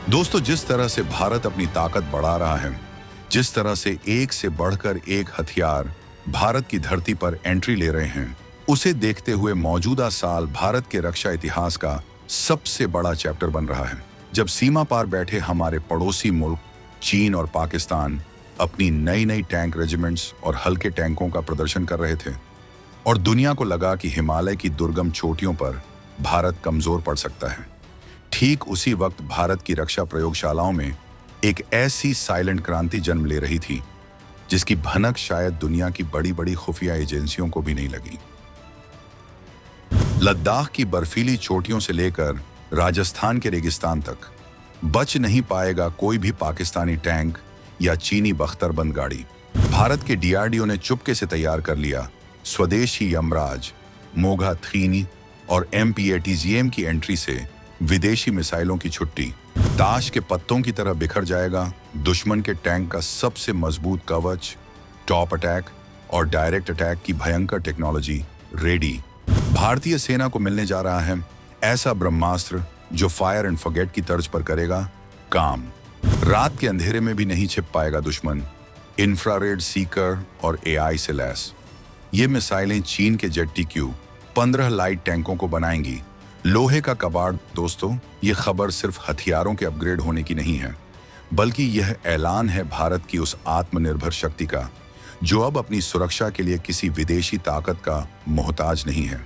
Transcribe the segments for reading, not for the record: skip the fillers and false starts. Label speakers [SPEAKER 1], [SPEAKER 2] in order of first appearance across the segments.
[SPEAKER 1] दोस्तों, जिस तरह से भारत अपनी ताकत बढ़ा रहा है, जिस तरह से एक से बढ़कर एक हथियार भारत की धरती पर एंट्री ले रहे हैं, उसे देखते हुए मौजूदा साल भारत के रक्षा इतिहास का सबसे बड़ा चैप्टर बन रहा है। जब सीमा पार बैठे हमारे पड़ोसी मुल्क चीन और पाकिस्तान अपनी नई नई टैंक रेजिमेंट्स और हल्के टैंकों का प्रदर्शन कर रहे थे और दुनिया को लगा कि हिमालय की दुर्गम चोटियों पर भारत कमजोर पड़ सकता है, ठीक उसी वक्त भारत की रक्षा प्रयोगशालाओं में एक ऐसी साइलेंट क्रांति जन्म ले रही थी जिसकी भनक शायद दुनिया की बड़ी बड़ी खुफिया एजेंसियों को भी नहीं लगी। लद्दाख की बर्फीली चोटियों से लेकर राजस्थान के रेगिस्तान तक बच नहीं पाएगा कोई भी पाकिस्तानी टैंक या चीनी बख्तरबंद गाड़ी। भारत के डीआरडीओ ने चुपके से तैयार कर लिया स्वदेशी यमराज, मोघा 3 और MPATGM की एंट्री से विदेशी मिसाइलों की छुट्टी। ताश के पत्तों की तरह बिखर जाएगा दुश्मन के टैंक का सबसे मजबूत कवच, टॉप अटैक और डायरेक्ट अटैक की भयंकर टेक्नोलॉजी रेडी। भारतीय सेना को मिलने जा रहा है ऐसा ब्रह्मास्त्र जो फायर एंड फॉरगेट की तर्ज पर करेगा काम। रात के अंधेरे में भी नहीं छिप पाएगा दुश्मन, इंफ्रारेड सीकर और AI से लैस। ये मिसाइलें चीन के ZTQ-15 लाइट टैंकों को बनाएंगी लोहे का कबाड़। दोस्तों, ये खबर सिर्फ हथियारों के अपग्रेड होने की नहीं है, बल्कि यह ऐलान है भारत की उस आत्मनिर्भर शक्ति का जो अब अपनी सुरक्षा के लिए किसी विदेशी ताकत का मोहताज नहीं है।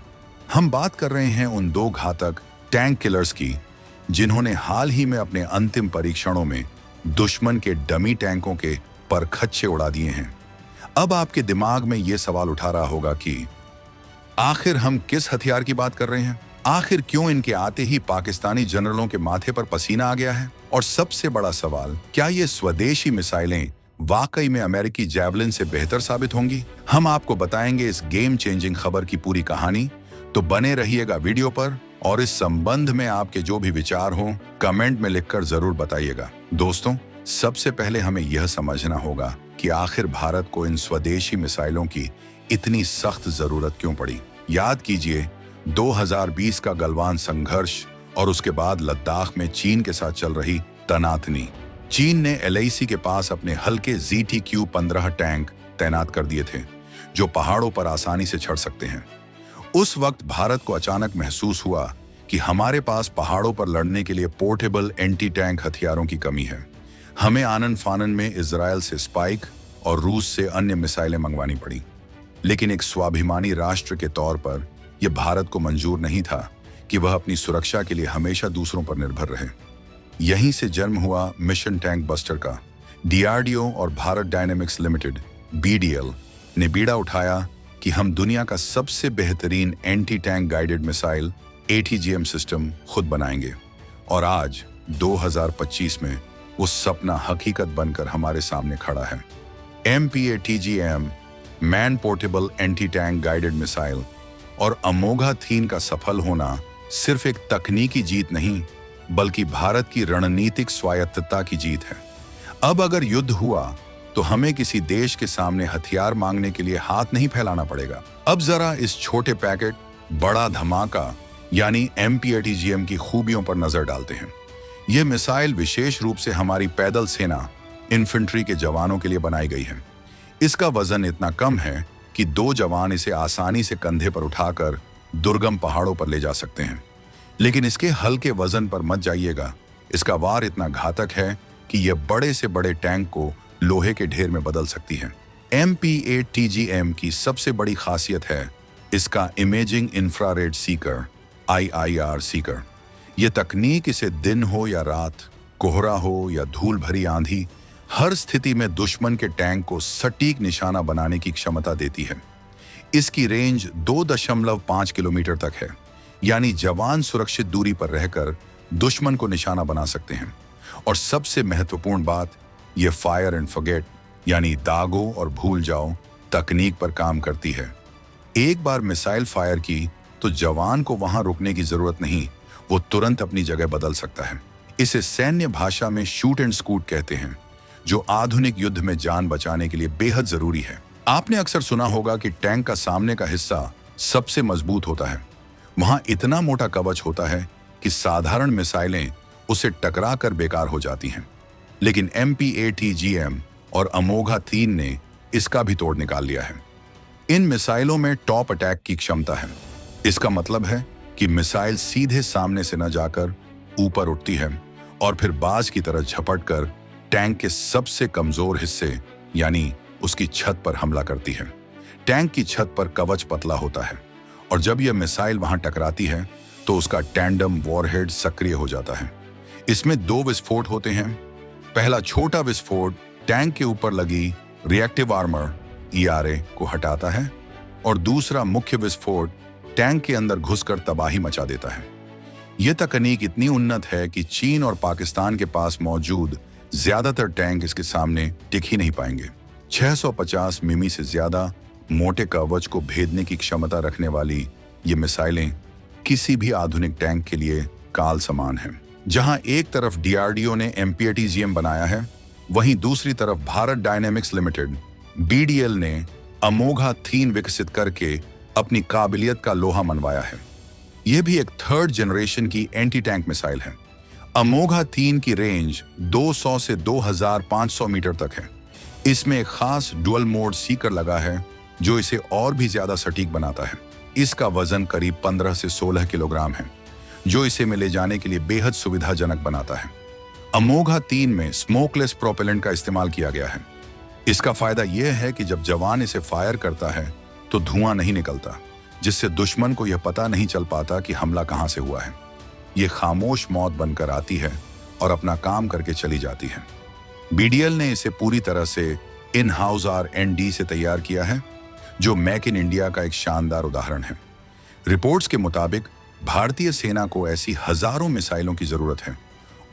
[SPEAKER 1] हम बात कर रहे हैं उन 2 घातक टैंक किलर्स की जिन्होंने हाल ही में अपने अंतिम परीक्षणों में दुश्मन के डमी टैंकों के परखच्चे उड़ा दिए हैं। अब आपके दिमाग में यह सवाल उठा रहा होगा कि आखिर हम किस हथियार की बात कर रहे हैं? आखिर क्यों इनके आते ही पाकिस्तानी जनरलों के माथे पर पसीना आ गया है? और सबसे बड़ा सवाल, क्या ये स्वदेशी मिसाइलें वाकई में अमेरिकी जैवलिन से बेहतर साबित होंगी? हम आपको बताएंगे इस गेम चेंजिंग खबर की पूरी कहानी, तो बने रहिएगा वीडियो पर और इस संबंध में आपके जो भी विचार हों कमेंट में लिखकर जरूर बताइएगा। दोस्तों, सबसे पहले हमें यह समझना होगा कि आखिर भारत को इन स्वदेशी मिसाइलों की इतनी सख्त जरूरत क्यों पड़ी। याद कीजिए 2020 का गलवान संघर्ष और उसके बाद लद्दाख में चीन के साथ चल रही तनातनी। चीन ने LAC के पास अपने हल्के ZTQ-15 टैंक तैनात कर दिए थे जो पहाड़ों पर आसानी से चढ़ सकते हैं। उस वक्त भारत को अचानक महसूस हुआ कि हमारे पास पहाड़ों पर लड़ने के लिए पोर्टेबल एंटी टैंक हथियारों की कमी है। हमें आनन फानन में इजराइल से स्पाइक और रूस से अन्य मिसाइलें मंगवानी पड़ी। लेकिन एक स्वाभिमानी राष्ट्र के तौर पर यह भारत को मंजूर नहीं था कि वह अपनी सुरक्षा के लिए हमेशा दूसरों पर निर्भर रहे। यहीं से जन्म हुआ मिशन टैंक बस्टर का। DRDO और भारत डायनेमिक्स लिमिटेड BDL ने बीड़ा उठाया कि हम दुनिया का सबसे बेहतरीन anti tank guided missile ATGM system खुद बनाएंगे। और आज 2025 में वो सपना हकीकत बनकर हमारे सामने खड़ा है। MPATGM man portable anti tank guided missile और अमोघा 3 का सफल होना सिर्फ एक तकनीकी जीत नहीं, बल्कि भारत की रणनीतिक स्वायत्तता की जीत है। अब अगर युद्ध हुआ तो हमें किसी देश के सामने हथियार मांगने के लिए हाथ नहीं फैलाना पड़ेगा। अब जरा इस छोटे पैकेट बड़ा धमाका यानी MPATGM की खूबियों पर नजर डालते हैं। यह मिसाइल विशेष रूप से हमारी पैदल सेना इन्फेंट्री के जवानों के लिए बनाई गई है। इसका वजन इतना कम है कि 2 जवान इसे आसानी से कंधे पर उठाकर दुर्गम पहाड़ों पर ले जा सकते हैं। लेकिन इसके हल्के वजन पर मत जाइएगा। इसका वार इतना घातक है कि यह बड़े से बड़े टैंक को लोहे के ढेर में बदल सकती है। MPATGM की सबसे बड़ी खासियत है इसका imaging infrared Sikar IIR Sikar. यह तकनीक इसे दिन हो या रात, कोहरा हो या धूल भरी आंधी, हर स्थिति में दुश्मन के टैंक को सटीक निशाना बनाने की क्षमता देती है। इसकी रेंज 2.5 किलोमीटर तक है, यानी जवान सुरक्षित दूरी पर रहकर दुश्मन को निशाना बना सकते हैं। और सबसे महत्वपूर्ण बात, यह फायर एंड फॉरगेट यानी दागो और भूल जाओ तकनीक पर काम करती है। एक बार मिसाइल फायर की तो जवान को वहां रुकने की जरूरत नहीं, वो तुरंत अपनी जगह बदल सकता है। इसे सैन्य भाषा में शूट एंड स्कूट कहते हैं, जो आधुनिक युद्ध में जान बचाने के लिए बेहद जरूरी है। आपने अक्सर सुना होगा कि टैंक का सामने का हिस्सा सबसे मजबूत होता है। वहां इतना मोटा कवच होता है कि साधारण मिसाइलें उसे टकरा कर बेकार हो जाती हैं। लेकिन MPATGM और अमोघा 3 ने इसका भी तोड़ निकाल लिया है। इन मिसाइलों में टॉप अटैक की क्षमता है। इसका मतलब है कि मिसाइल सीधे सामने से न जाकर ऊपर उठती है और फिर बाज की तरह झपट कर टैंक के सबसे कमजोर हिस्से यानी उसकी छत पर हमला करती है। टैंक की छत पर कवच पतला होता है और जब यह मिसाइल वहां टकराती है तो उसका टैंडम वॉरहेड सक्रिय हो जाता है। इसमें 2 विस्फोट होते हैं। पहला छोटा विस्फोट टैंक के ऊपर लगी रिएक्टिव आर्मर ERA को हटाता है और दूसरा मुख्य विस्फोट टैंक के अंदर घुसकर तबाही मचा देता है। यह तकनीक इतनी उन्नत है कि चीन और पाकिस्तान के पास मौजूद ज्यादातर टैंक इसके सामने टिक ही नहीं पाएंगे। 650 मिमी से ज्यादा मोटे कवच को भेदने की क्षमता रखने वाली ये मिसाइलें किसी भी आधुनिक टैंक के लिए काल समान हैं। जहां एक तरफ DRDO ने MPATGM बनाया है, वहीं दूसरी तरफ भारत डायनेमिक्स लिमिटेड BDL ने अमोघा 3 विकसित करके अपनी काबिलियत का लोहा मनवाया है। यह भी एक 3rd जनरेशन की एंटी टैंक मिसाइल है। अमोघा 3 की रेंज 200 से 2500 मीटर तक है। इसमें एक खास डुअल मोड सीकर लगा है जो इसे और भी ज्यादा सटीक बनाता है। इसका वजन करीब 15 से 16 किलोग्राम है, जो इसे में ले जाने के लिए बेहद सुविधाजनक बनाता है। अमोघा 3 में स्मोकलेस प्रोपेलेंट का इस्तेमाल किया गया है। इसका फायदा यह है कि जब जवान इसे फायर करता है तो धुआं नहीं निकलता, जिससे दुश्मन को यह पता नहीं चल पाता कि हमला कहां से हुआ है। यह खामोश मौत बनकर आती है और अपना काम करके चली जाती है। BDL ने इसे पूरी तरह से इन हाउस R&D से तैयार किया है, जो मेक इन इंडिया का एक शानदार उदाहरण है। रिपोर्ट्स के मुताबिक भारतीय सेना को ऐसी हजारों मिसाइलों की जरूरत है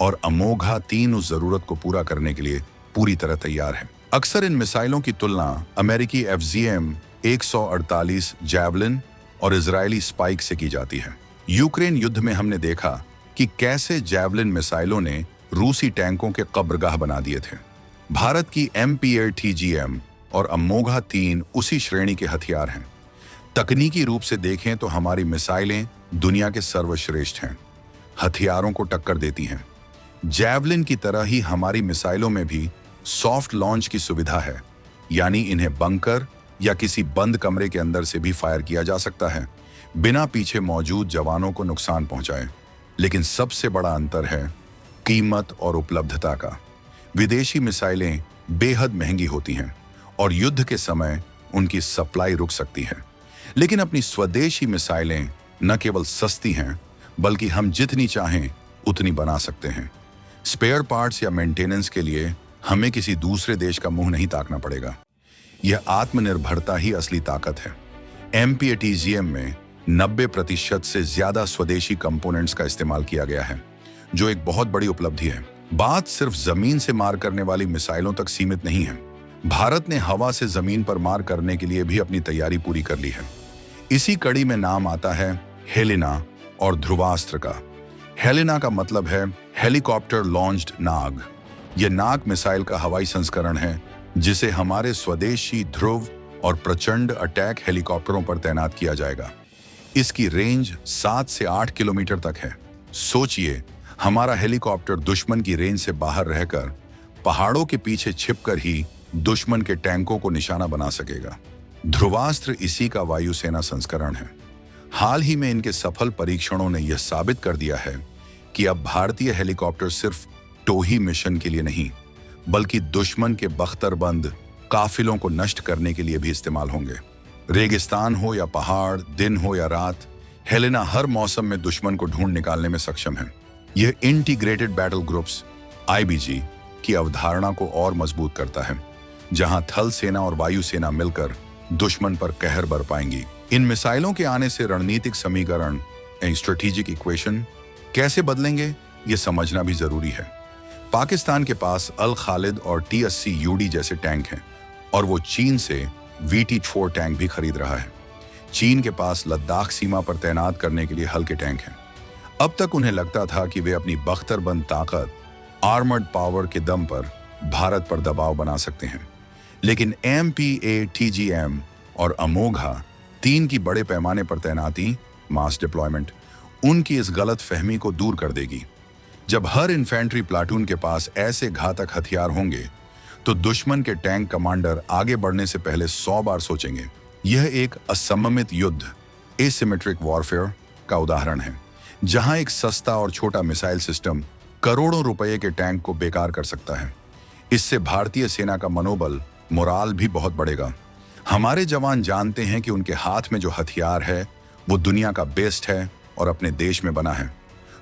[SPEAKER 1] और अमोघा 3 उस जरूरत को पूरा करने के लिए पूरी तरह तैयार है। अक्सर इन मिसाइलों की तुलना अमेरिकी FGM 148 जैवलिन और इजरायली स्पाइक से की जाती है। यूक्रेन युद्ध में हमने देखा कि कैसे जैवलिन मिसाइलों ने रूसी टैंकों के कब्रगाह बना दिए थे। भारत की MPATGM और अमोघा 3 उसी श्रेणी के हथियार हैं। तकनीकी रूप से देखें तो हमारी मिसाइलें दुनिया के सर्वश्रेष्ठ हैं, हथियारों को टक्कर देती हैं। जैवलिन की तरह ही हमारी मिसाइलों में भी सॉफ्ट लॉन्च की सुविधा है, यानी इन्हें बंकर या किसी बंद कमरे के अंदर से भी फायर किया जा सकता है, बिना पीछे मौजूद जवानों को नुकसान पहुंचाए। लेकिन सबसे बड़ा अंतर है कीमत और उपलब्धता का। विदेशी मिसाइलें बेहद महंगी होती हैं और युद्ध के समय उनकी सप्लाई रुक सकती है। लेकिन अपनी स्वदेशी मिसाइलें न केवल सस्ती हैं, बल्कि हम जितनी चाहें उतनी बना सकते हैं। स्पेयर पार्ट्स या मेंटेनेंस के लिए हमें किसी दूसरे देश का मुंह नहीं ताकना पड़ेगा। यह आत्मनिर्भरता ही असली ताकत है। MPATGM में 90% से ज्यादा स्वदेशी कंपोनेंट्स का इस्तेमाल किया गया है, जो एक बहुत बड़ी उपलब्धि है। बात सिर्फ जमीन से मार करने वाली मिसाइलों तक सीमित नहीं है। भारत ने हवा से जमीन पर मार करने के लिए भी अपनी तैयारी पूरी कर ली है। इसी कड़ी में नाम आता है हेलेना और ध्रुवास्त्र का। हेलेना का मतलब है हेलीकॉप्टर लॉन्च्ड नाग। यह नाग मिसाइल का हवाई संस्करण है, जिसे हमारे स्वदेशी ध्रुव और प्रचंड अटैक हेलीकॉप्टरों पर तैनात किया जाएगा। इसकी रेंज 7 से 8 किलोमीटर तक है। सोचिए, हमारा हेलीकॉप्टर दुश्मन की रेंज से बाहर रहकर पहाड़ों के पीछे छिपकर ही दुश्मन के टैंकों को निशाना बना सकेगा। ध्रुवास्त्र इसी का वायुसेना संस्करण है। हाल ही में इनके सफल परीक्षणों ने यह साबित कर दिया है कि अब भारतीय हेलीकॉप्टर सिर्फ टोही मिशन के लिए नहीं, बल्कि दुश्मन के बख्तरबंद काफिलों को नष्ट करने के लिए भी इस्तेमाल होंगे। रेगिस्तान हो या पहाड़, दिन हो या रात, हेलेना हर मौसम में दुश्मन को ढूंढ निकालने में सक्षम है। यह इंटीग्रेटेड बैटल ग्रुप्स IBG की अवधारणा को और मजबूत करता है, जहां थल सेना और वायु सेना मिलकर दुश्मन पर कहर बर पाएंगी। इन मिसाइलों के आने से रणनीतिक समीकरण स्ट्रेटेजिक इक्वेशन कैसे बदलेंगे, ये समझना भी जरूरी है। पाकिस्तान के पास अल खालिद और T-80 UD जैसे टैंक हैं और वो चीन से VT-4 टैंक भी खरीद रहा है। चीन के पास लद्दाख सीमा पर तैनात करने के लिए हल्के टैंक हैं। अब तक उन्हें लगता था कि वे अपनी बख्तरबंद ताकत, आर्मर्ड पावर के दम पर भारत पर दबाव बना सकते हैं। लेकिन MPATGM और अमोघा 3 की बड़े पैमाने पर तैनाती, मास डिप्लॉयमेंट, उनकी इस गलत फहमी को दूर कर देगी। जब हर इन्फेंट्री प्लाटून के पास ऐसे घातक हथियार होंगे तो दुश्मन के टैंक कमांडर आगे बढ़ने से पहले 100 बार सोचेंगे। यह एक असममित युद्ध, एसिमेट्रिक वॉरफेयर का उदाहरण है, जहां एक सस्ता और छोटा मिसाइल सिस्टम करोड़ों रुपए के टैंक को बेकार कर सकता है। इससे भारतीय सेना का मनोबल, मोराल भी बहुत बढ़ेगा। हमारे जवान जानते हैं कि उनके हाथ में जो हथियार है वो दुनिया का बेस्ट है और अपने देश में बना है।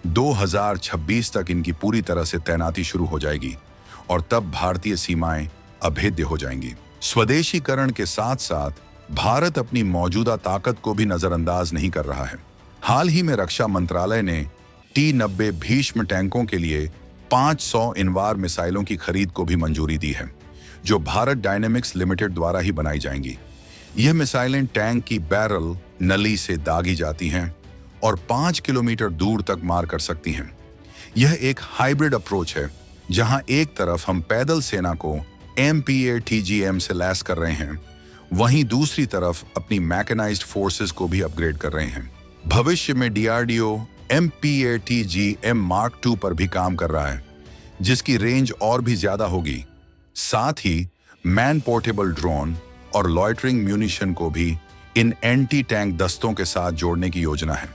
[SPEAKER 1] 2026 तक इनकी पूरी तरह से तैनाती शुरू हो जाएगी और तब भारतीय सीमाएं अभेद्य हो जाएंगी। स्वदेशीकरण के साथ साथ भारत अपनी मौजूदा ताकत को भी नजरअंदाज नहीं कर रहा है। हाल ही में रक्षा मंत्रालय ने T-90 भीष्म टैंकों के लिए 500 इनवार मिसाइलों की खरीद को भी मंजूरी दी है, जो भारत डायनेमिक्स लिमिटेड द्वारा ही बनाई जाएंगी। यह मिसाइलें टैंक की बैरल नली से दागी जाती हैं और 5 किलोमीटर दूर तक मार कर सकती हैं। यह एक हाइब्रिड अप्रोच है, जहां एक तरफ हम पैदल सेना को MPA-TGM से लैस कर रहे हैं, वहीं दूसरी तरफ अपनी मैकेनाइज्ड फोर्सेस को भी अपग्रेड कर रहे हैं। भविष्य में DRDO MPA-TGM Mark II पर भी काम कर रहा है, जिसकी रेंज और भी ज्यादा होगी। साथ ही मैन पोर्टेबल ड्रोन और लॉइटरिंग म्यूनिशन को भी इन एंटी टैंक दस्तों के साथ जोड़ने की योजना है।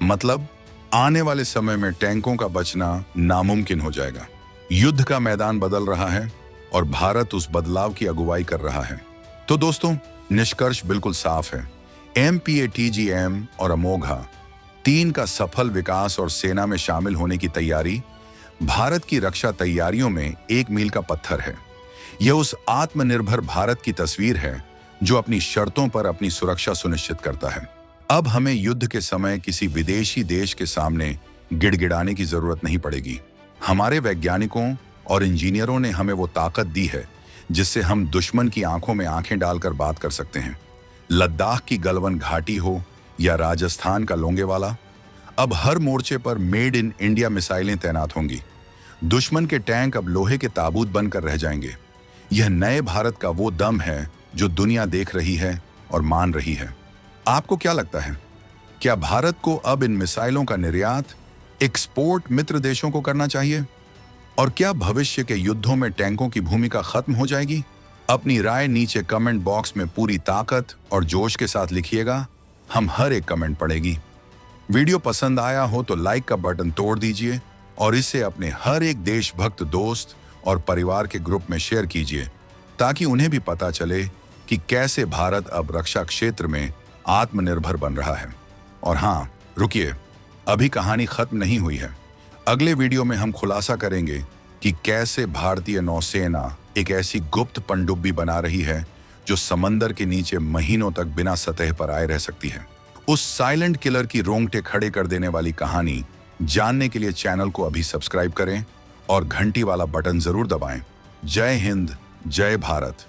[SPEAKER 1] मतलब आने वाले समय में टैंकों का बचना नामुमकिन हो जाएगा। युद्ध का मैदान बदल रहा है और भारत उस बदलाव की अगुवाई कर रहा है। तो दोस्तों, निष्कर्ष बिल्कुल साफ है। MPA-TGM और अमोघा 3 का सफल विकास और सेना में शामिल होने की तैयारी भारत की रक्षा तैयारियों में एक मील का पत्थर है। यह उस आत्मनिर्भर भारत की तस्वीर है जो अपनी शर्तों पर अपनी सुरक्षा सुनिश्चित करता है। अब हमें युद्ध के समय किसी विदेशी देश के सामने गिड़गिड़ाने की जरूरत नहीं पड़ेगी। हमारे वैज्ञानिकों और इंजीनियरों ने हमें वो ताकत दी है जिससे हम दुश्मन की आंखों में आंखें डालकर बात कर सकते हैं। लद्दाख की गलवान घाटी हो या राजस्थान का लोंगेवाला, अब हर मोर्चे पर मेड इन इंडिया मिसाइलें तैनात होंगी। दुश्मन के टैंक अब लोहे के ताबूत बनकर रह जाएंगे। यह नए भारत का वो दम है जो दुनिया देख रही है और मान रही है। आपको क्या लगता है? क्या भारत को अब इन मिसाइलों का निर्यात एक्सपोर्ट मित्र देशों को करना चाहिए? और क्या भविष्य के युद्धों में टैंकों की भूमिका खत्म हो जाएगी? अपनी राय नीचे कमेंट बॉक्स में पूरी ताकत और जोश के साथ लिखिएगा। हम हर एक कमेंट पढ़ेगी। वीडियो पसंद आया हो तो लाइक का बटन तोड़ दीजिए और इसे अपने हर एक देशभक्त दोस्त और परिवार के ग्रुप में शेयर कीजिए, ताकि उन्हें भी पता चले कि कैसे भारत अब रक्षा क्षेत्र में आत्मनिर्भर बन रहा है। और हाँ, रुकिए, अभी कहानी खत्म नहीं हुई है। अगले वीडियो में हम खुलासा करेंगे कि कैसे भारतीय नौसेना एक ऐसी गुप्त पनडुब्बी बना रही है जो समंदर के नीचे महीनों तक बिना सतह पर आए रह सकती है। उस साइलेंट किलर की रोंगटे खड़े कर देने वाली कहानी जानने के लिए चैनल को अभी सब्सक्राइब करें और घंटी वाला बटन जरूर दबाएं। जय हिंद, जय भारत।